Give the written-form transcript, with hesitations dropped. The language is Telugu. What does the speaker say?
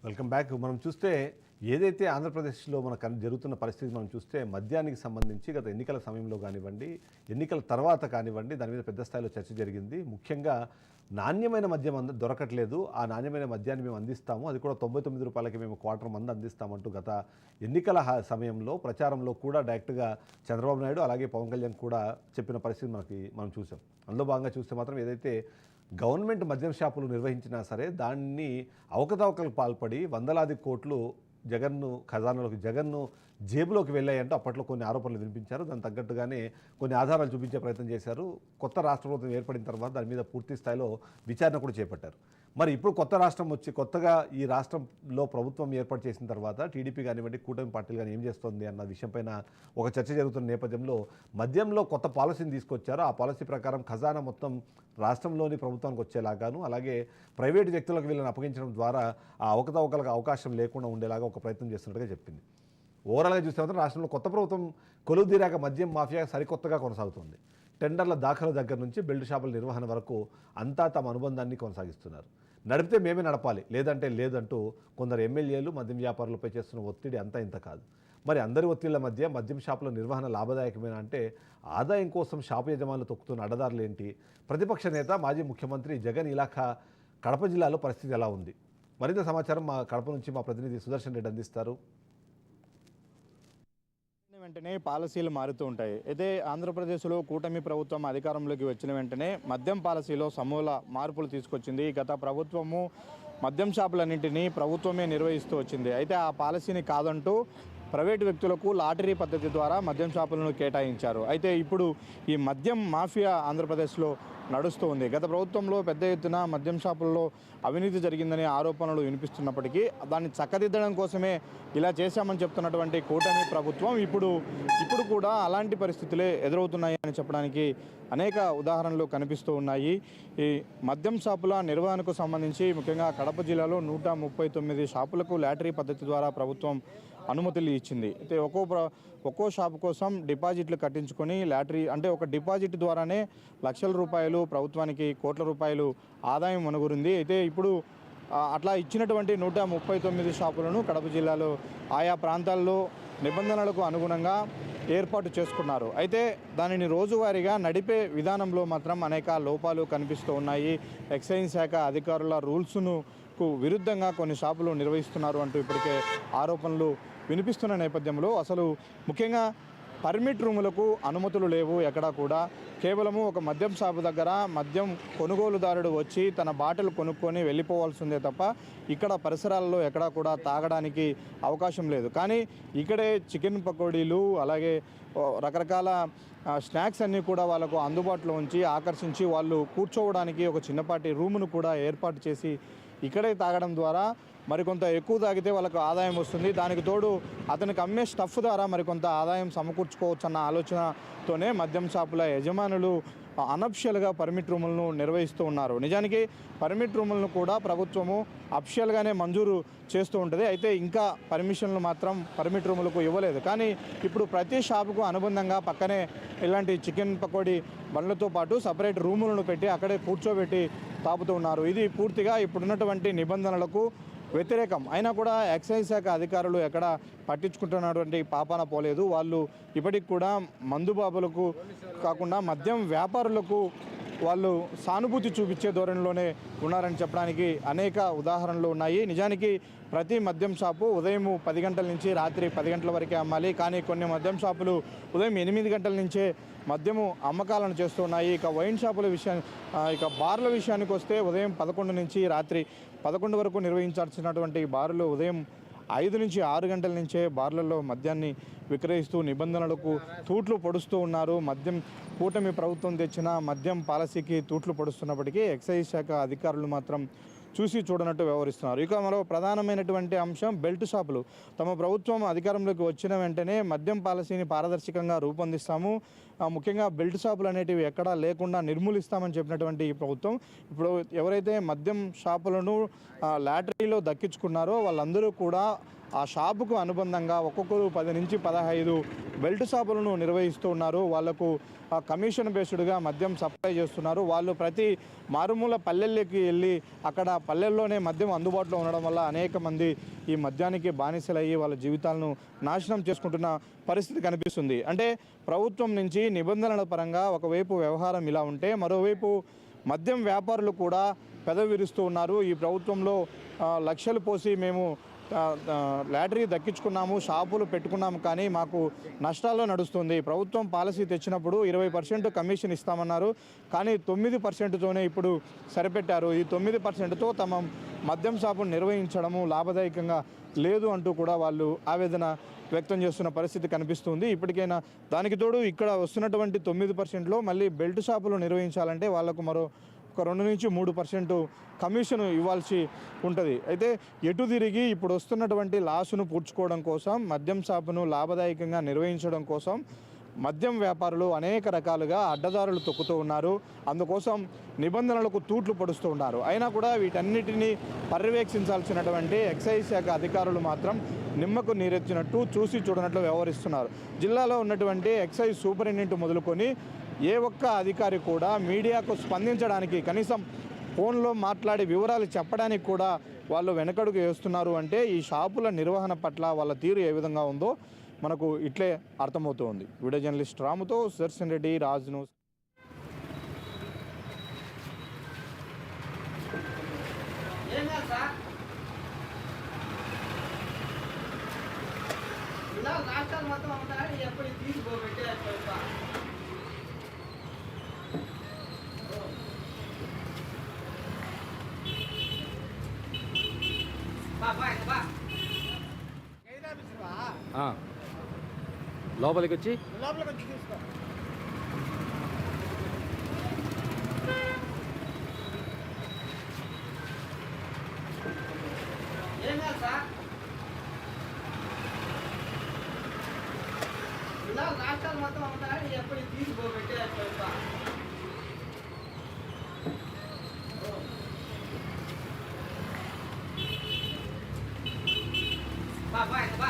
Welcome back. మనం చూస్తే ఏదైతే ఆంధ్రప్రదేశ్లో జరుగుతున్న పరిస్థితి మనం చూస్తే మద్యానికి సంబంధించి గత ఎన్నికల సమయంలో కానివ్వండి, ఎన్నికల తర్వాత కానివ్వండి, దాని మీద పెద్ద స్థాయిలో చర్చ జరిగింది. ముఖ్యంగా నాణ్యమైన మద్యం దొరకట్లేదు, ఆ నాణ్యమైన మద్యాన్ని మేము అందిస్తాము, అది కూడా ₹99కి మేము క్వార్టర్ మంది అందిస్తామంటూ గత ఎన్నికల సమయంలో ప్రచారంలో కూడా డైరెక్ట్గా చంద్రబాబు నాయుడు అలాగే పవన్ కళ్యాణ్ కూడా చెప్పిన పరిస్థితి మనం చూసాం. అందులో భాగంగా చూస్తే మాత్రం ఏదైతే గవర్నమెంట్ మద్యం షాపులు నిర్వహించినా సరే దాన్ని అవకతవకలకు పాల్పడి వందలాది కోట్లు జగన్ను జేబులోకి వెళ్ళాయంటూ అప్పట్లో కొన్ని ఆరోపణలు వినిపించారు. దానికి తగ్గట్టుగానే కొన్ని ఆధారాలు చూపించే ప్రయత్నం చేశారు. కొత్త రాష్ట్ర ప్రభుత్వం ఏర్పడిన తర్వాత దాని మీద పూర్తి స్థాయిలో విచారణ కూడా చేపట్టారు. మరి ఇప్పుడు కొత్త రాష్ట్రం వచ్చి కొత్తగా ఈ రాష్ట్రంలో ప్రభుత్వం ఏర్పాటు చేసిన తర్వాత టీడీపీ కానివ్వండి, కూటమి పార్టీలు కానీ ఏం చేస్తుంది అన్న విషయంపైన ఒక చర్చ జరుగుతున్న నేపథ్యంలో మద్యంలో కొత్త పాలసీని తీసుకొచ్చారు. ఆ పాలసీ ప్రకారం ఖజానా మొత్తం రాష్ట్రంలోని ప్రభుత్వానికి వచ్చేలాగాను, అలాగే ప్రైవేటు వ్యక్తులకు వీళ్ళని అప్పగించడం ద్వారా ఆ అవకతవకలకు అవకాశం లేకుండా ఉండేలాగా ఒక ప్రయత్నం చేస్తున్నట్టుగా చెప్పింది. ఓవరాల్గా చూస్తే మాత్రం రాష్ట్రంలో కొత్త ప్రభుత్వం కొలువుదీరాక మద్యం మాఫియా సరికొత్తగా కొనసాగుతుంది. టెండర్ల దాఖలు దగ్గర నుంచి బెల్ట్ షాపుల నిర్వహణ వరకు అంతా తమ అనుబంధాన్ని కొనసాగిస్తున్నారు. నడిపితే మేమే నడపాలి, లేదంటే లేదంటూ కొందరు ఎమ్మెల్యేలు మద్యం వ్యాపారులపై చేస్తున్న ఒత్తిడి అంతా ఇంత కాదు. మరి అందరి ఒత్తిళ్ల మధ్య మద్యం షాపుల నిర్వహణ లాభదాయకమేనా అంటే ఆదాయం కోసం షాపు యజమానులు తొక్కుతున్న అడ్డదారులు ఏంటి? ప్రతిపక్ష నేత మాజీ ముఖ్యమంత్రి జగన్ ఇలాఖా కడప జిల్లాలో పరిస్థితి ఎలా ఉంది? మరింత సమాచారం మా కడప నుంచి మా ప్రతినిధి సుదర్శన్ రెడ్డి అందిస్తారు. వెంటనే పాలసీలు మారుతూ ఉంటాయి. అయితే ఆంధ్రప్రదేశ్లో కూటమి ప్రభుత్వం అధికారంలోకి వచ్చిన వెంటనే మద్యం పాలసీలో సమూల మార్పులు తీసుకొచ్చింది. గత ప్రభుత్వము మద్యం షాపులన్నింటినీ ప్రభుత్వమే నిర్వహిస్తూ వచ్చింది. అయితే ఆ పాలసీని కాదంటూ ప్రైవేటు వ్యక్తులకు లాటరీ పద్ధతి ద్వారా మద్యం షాపులను కేటాయించారు. అయితే ఇప్పుడు ఈ మద్యం మాఫియా ఆంధ్రప్రదేశ్లో నడుస్తూ ఉంది. గత ప్రభుత్వంలో పెద్ద ఎత్తున మద్యం షాపుల్లో అవినీతి జరిగిందనే ఆరోపణలు వినిపిస్తున్నప్పటికీ దాన్ని చక్కదిద్దడం కోసమే ఇలా చేశామని చెప్తున్నటువంటి కూటమి ప్రభుత్వం ఇప్పుడు కూడా అలాంటి పరిస్థితులే ఎదురవుతున్నాయి అని చెప్పడానికి అనేక ఉదాహరణలు కనిపిస్తూ ఉన్నాయి. ఈ మద్యం షాపుల నిర్వహణకు సంబంధించి ముఖ్యంగా కడప జిల్లాలో 139 షాపులకు లాటరీ పద్ధతి ద్వారా ప్రభుత్వం అనుమతులు ఇచ్చింది. అయితే ఒక్కో షాపు కోసం డిపాజిట్లు కట్టించుకొని లాటరీ అంటే ఒక డిపాజిట్ ద్వారానే లక్షల రూపాయలు ప్రభుత్వానికి కోట్ల రూపాయలు ఆదాయం అనుగురింది. అయితే ఇప్పుడు అట్లా ఇచ్చినటువంటి 139 షాపులను కడప జిల్లాలో ఆయా ప్రాంతాల్లో నిబంధనలకు అనుగుణంగా ఏర్పాటు చేసుకున్నారు. అయితే దానిని రోజువారీగా నడిపే విధానంలో మాత్రం అనేక లోపాలు కనిపిస్తూ ఉన్నాయి. ఎక్సైజ్ శాఖ అధికారుల రూల్స్ను విరుద్ధంగా కొన్ని షాపులు నిర్వహిస్తున్నారు అంటూ ఇప్పటికే ఆరోపణలు వినిపిస్తున్న నేపథ్యంలో అసలు ముఖ్యంగా పర్మిట్ రూములకు అనుమతులు లేవు. ఎక్కడా కూడా కేవలము ఒక మద్యం షాపు దగ్గర మద్యం కొనుగోలుదారుడు వచ్చి తన బాటిల్ కొనుక్కొని వెళ్ళిపోవాల్సిందే తప్ప ఇక్కడ పరిసరాల్లో ఎక్కడా కూడా తాగడానికి అవకాశం లేదు. కానీ ఇక్కడే చికెన్ పకోడీలు అలాగే రకరకాల స్నాక్స్ అన్నీ కూడా వాళ్ళకు అందుబాటులో ఉంచి ఆకర్షించి వాళ్ళు కూర్చోవడానికి ఒక చిన్నపాటి రూమును కూడా ఏర్పాటు చేసి ఇక్కడే తాగడం ద్వారా మరికొంత ఎక్కువ తాగితే వాళ్ళకు ఆదాయం వస్తుంది. దానికి తోడు అతనికి అమ్మే స్టఫ్ ద్వారా మరికొంత ఆదాయం సమకూర్చుకోవచ్చు అన్న ఆలోచనతోనే మద్యం షాపుల యజమానులు అనఫిషియల్గా పర్మిట్ రూములను నిర్వహిస్తూ ఉన్నారు. నిజానికి పర్మిట్ రూములను కూడా ప్రభుత్వము అఫిషియల్గానే మంజూరు చేస్తూ ఉంటుంది. అయితే ఇంకా పర్మిషన్లు మాత్రం పర్మిట్ రూములకు ఇవ్వలేదు. కానీ ఇప్పుడు ప్రతి షాపుకు అనుబంధంగా పక్కనే ఇలాంటి చికెన్ పకోడీ బండ్లతో పాటు సపరేట్ రూములను పెట్టి అక్కడే కూర్చోబెట్టి తాపుతూ ఉన్నారు. ఇది పూర్తిగా ఇప్పుడున్నటువంటి నిబంధనలకు వ్యతిరేకం. అయినా కూడా ఎక్సైజ్ శాఖ అధికారులు ఎక్కడ పట్టించుకుంటున్నటువంటి పాపాన పోలేదు. వాళ్ళు ఇప్పటికి కూడా మందుబాబులకు కాకుండా మద్యం వ్యాపారులకు వాళ్ళు సానుభూతి చూపించే ధోరణిలోనే ఉన్నారని చెప్పడానికి అనేక ఉదాహరణలు ఉన్నాయి. నిజానికి ప్రతి మద్యం షాపు ఉదయం 10 గంటల నుంచి రాత్రి 10 గంటల వరకే అమ్మాలి. కానీ కొన్ని మద్యం షాపులు ఉదయం 8 గంటల నుంచే మద్యము అమ్మకాలను చేస్తూ ఉన్నాయి. ఇక వైన్ షాపుల ఇక బార్ల విషయానికి వస్తే ఉదయం 11 నుంచి రాత్రి 11 వరకు నిర్వహించాల్సినటువంటి బార్లు ఉదయం 5 నుంచి 6 గంటల నుంచే బార్లలో మద్యాన్ని విక్రయిస్తూ నిబంధనలకు తూట్లు పొడుస్తూ ఉన్నారు. మద్యం కూటమి ప్రభుత్వం తెచ్చిన మద్యం పాలసీకి తూట్లు పొడుస్తున్నప్పటికీ ఎక్సైజ్ శాఖ అధికారులు మాత్రం చూసి చూడనట్టు వ్యవహరిస్తున్నారు. ఇక మరో ప్రధానమైనటువంటి అంశం బెల్ట్ షాపులు. తమ ప్రభుత్వం అధికారంలోకి వచ్చిన వెంటనే మద్యం పాలసీని పారదర్శకంగా రూపొందిస్తాము, ముఖ్యంగా బెల్ట్ షాపులు అనేటివి ఎక్కడా లేకుండా నిర్మూలిస్తామని చెప్పినటువంటి ఈ ప్రభుత్వం ఇప్పుడు ఎవరైతే మద్యం షాపులను లాటరీలో దక్కించుకున్నారో వాళ్ళందరూ కూడా ఆ షాపుకు అనుబంధంగా ఒక్కొక్కరు 10 నుంచి 15 బెల్ట్ షాపులను నిర్వహిస్తూ ఉన్నారు. వాళ్లకు కమిషన్ బేస్డ్గా మద్యం సప్లై చేస్తున్నారు. వాళ్ళు ప్రతి మారుమూల పల్లెల్లోకి వెళ్ళి అక్కడ పల్లెల్లోనే మద్యం అందుబాటులో ఉండడం వల్ల అనేక మంది ఈ మద్యానికి బానిసలయ్యి వాళ్ళ జీవితాలను నాశనం చేసుకుంటున్న పరిస్థితి కనిపిస్తుంది. అంటే ప్రభుత్వం నుంచి నిబంధనల పరంగా ఒకవైపు వ్యవహారం ఇలా ఉంటే మరోవైపు మద్యం వ్యాపారులు కూడా పెదవిరుస్తూ ఉన్నారు. ఈ ప్రభుత్వంలో లక్షలు పోసి మేము లాటరీ దక్కించుకున్నాము, షాపులు పెట్టుకున్నాము, కానీ మాకు నష్టాల్లో నడుస్తుంది. ప్రభుత్వం పాలసీ తెచ్చినప్పుడు 20% కమిషన్ ఇస్తామన్నారు, కానీ 9%తోనే ఇప్పుడు సరిపెట్టారు. ఈ 9%తో తమ మద్యం షాపును నిర్వహించడము లాభదాయకంగా లేదు అంటూ కూడా వాళ్ళు ఆవేదన వ్యక్తం చేస్తున్న పరిస్థితి కనిపిస్తుంది. ఇప్పటికైనా దానికి తోడు ఇక్కడ వస్తున్నటువంటి 9%లో మళ్ళీ బెల్ట్ షాపులు నిర్వహించాలంటే వాళ్ళకు మరో 2 నుంచి 3% కమిషన్ ఇవ్వాల్సి ఉంటుంది. అయితే ఎటు తిరిగి ఇప్పుడు వస్తున్నటువంటి లాసును పూడ్చుకోవడం కోసం మద్యం షాపును లాభదాయకంగా నిర్వహించడం కోసం మద్యం వ్యాపారులు అనేక రకాలుగా అడ్డదారులు తొక్కుతూ ఉన్నారు. అందుకోసం నిబంధనలకు తూట్లు పడుస్తూ ఉన్నారు. అయినా కూడా వీటన్నిటినీ పర్యవేక్షించాల్సినటువంటి ఎక్సైజ్ శాఖ అధికారులు మాత్రం నిమ్మకు నీరెత్తినట్టు చూసి చూడనట్లు వ్యవహరిస్తున్నారు. జిల్లాలో ఉన్నటువంటి ఎక్సైజ్ సూపరింటెండెంట్ మొదలుకొని ఏ ఒక్క అధికారి కూడా మీడియాకు స్పందించడానికి, కనీసం ఫోన్లో మాట్లాడి వివరాలు చెప్పడానికి కూడా వాళ్ళు వెనకడుగు వేస్తున్నారు. అంటే ఈ షాపుల నిర్వహణ పట్ల వాళ్ళ తీరు ఏ విధంగా ఉందో మనకు ఇట్లే అర్థమవుతోంది. వీడియో జర్నలిస్ట్ రాముతో సుదర్శన్ రెడ్డి, రాజ్ న్యూస్. లోపలికి వచ్చి తీసుకో. ఏం కాదు సార్, ఇలా రాష్ట్రాలు మొత్తం అమ్ముతారా ఎప్పుడు తీసుకోబెట్టే బాబాయ్ బా.